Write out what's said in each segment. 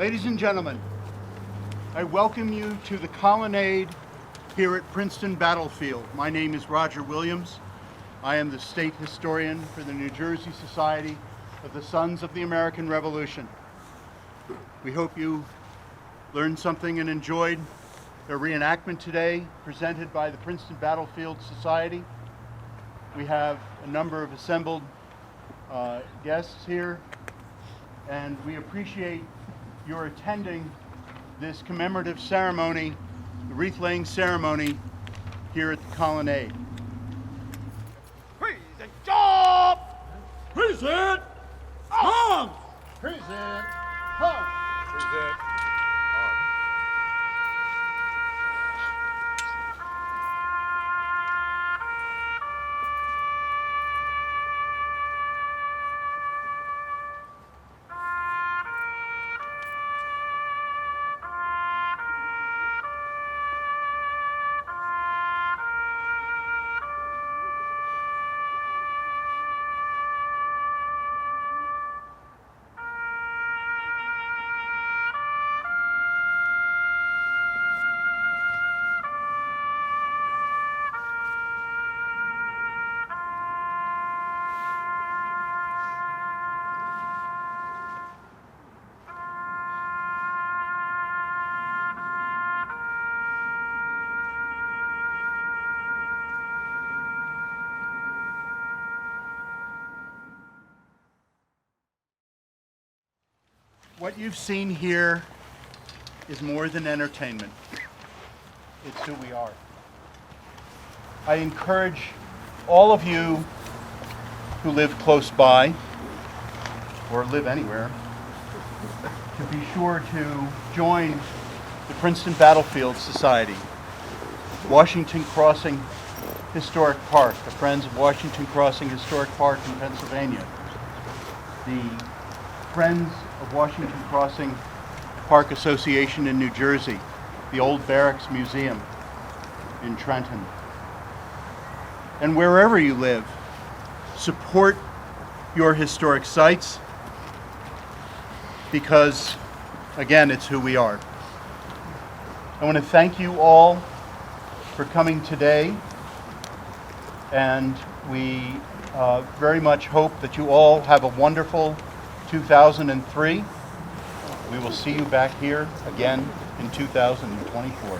Ladies and gentlemen, I welcome you to the colonnade here at Princeton Battlefield. My name is Roger Williams. I am the state historian for the New Jersey Society of the Sons of the American Revolution. We hope you learned something and enjoyed the reenactment today presented by the Princeton Battlefield Society. We have a number of assembled guests here, and we appreciate your attending this commemorative ceremony, the wreath-laying ceremony here at the colonnade. Present job! Present arms! Present arms! Present arms. What you've seen here is more than entertainment. It's who we are. I encourage all of you who live close by or live anywhere to be sure to join the Princeton Battlefield Society, Washington Crossing Historic Park, the Friends of Washington Crossing Historic Park in Pennsylvania, the Friends of Washington Crossing Park Association in New Jersey, the Old Barracks Museum in Trenton. And wherever you live, support your historic sites because, again, it's who we are. I want to thank you all for coming today, and we very much hope that you all have a wonderful 2003. We will see you back here again in 2024.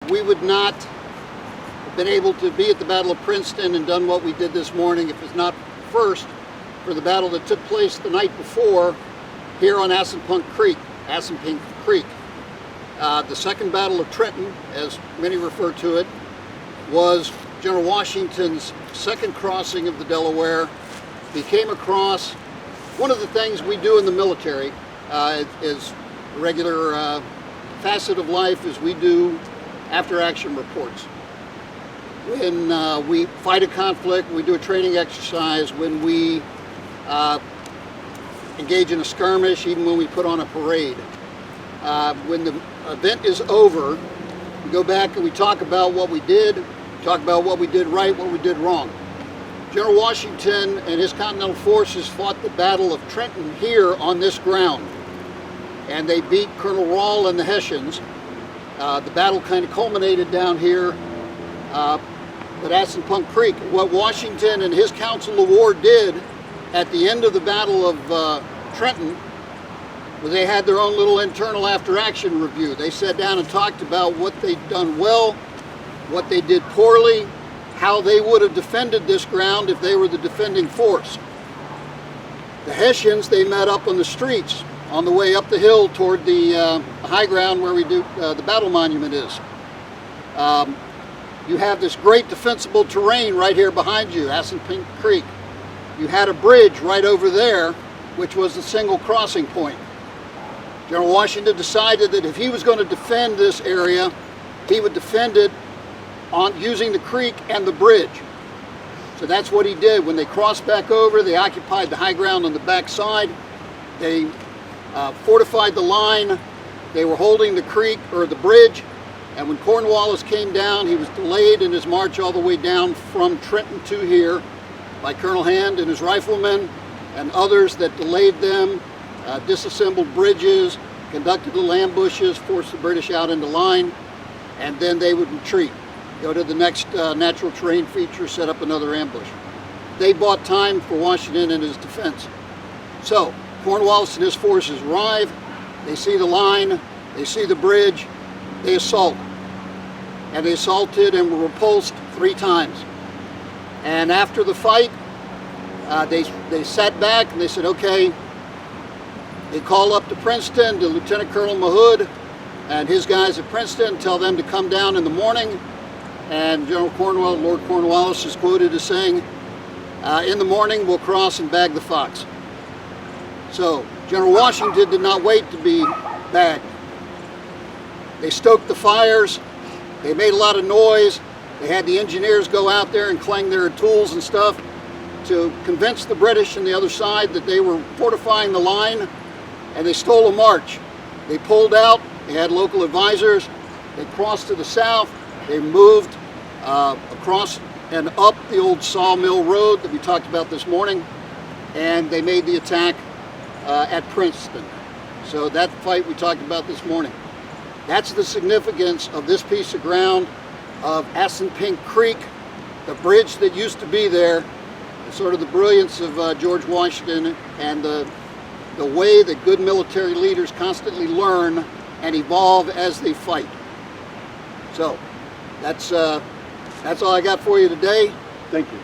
We would not have been able to be at the Battle of Princeton and done what we did this morning if it's not first for the battle that took place the night before here on Assunpink Creek. The Second Battle of Trenton, as many refer to it, was General Washington's second crossing of the Delaware. He came across. One of the things we do in the military is a regular facet of life is we do after-action reports. When we fight a conflict, we do a training exercise, when we engage in a skirmish, even when we put on a parade. When the event is over, we go back and we talk about what we did, talk about what we did right, what we did wrong. General Washington and his Continental Forces fought the Battle of Trenton here on this ground, and they beat Colonel Rahl and the Hessians. The battle kind of culminated down here at Assunpink Creek. What Washington and his Council of War did at the end of the Battle of Trenton was they had their own little internal after-action review. They sat down and talked about what they'd done well, what they did poorly, how they would have defended this ground if they were the defending force. The Hessians, they met up on the streets on the way up the hill toward the high ground where we do the battle monument is. You have this great defensible terrain right here behind you, Assunpink Creek. You had a bridge right over there, which was the single crossing point. General Washington decided that if he was going to defend this area, he would defend it on using the creek and the bridge. So that's what he did. When they crossed back over, they occupied the high ground on the back side. They fortified the line. They were holding the creek or the bridge. And when Cornwallis came down, he was delayed in his march all the way down from Trenton to here. by Colonel Hand and his riflemen and others that delayed them, disassembled bridges, conducted little ambushes, forced the British out into line, and then they would retreat, go to the next natural terrain feature, set up another ambush. They bought time for Washington and his defense. So Cornwallis and his forces arrive, they see the line, they see the bridge, they assault. And they assaulted and were repulsed 3 times. And after the fight, they sat back and they said, okay, they call up to Princeton to Lieutenant Colonel Mahood and his guys at Princeton, tell them to come down in the morning. And General Cornwallis, Lord Cornwallis, is quoted as saying, in the morning we'll cross and bag the fox. So General Washington did not wait to be bagged. They stoked the fires, they made a lot of noise, they had the engineers go out there and clang their tools and stuff to convince the British on the other side that they were fortifying the line, and they stole a march. They pulled out, they had local advisors, they crossed to the south, they moved across and up the old Sawmill Road that we talked about this morning, and they made the attack at Princeton. So that fight we talked about this morning. That's the significance of this piece of ground, of Assunpink Creek, the bridge that used to be there, and sort of the brilliance of George Washington and the way that good military leaders constantly learn and evolve as they fight. So that's all I got for you today. Thank you.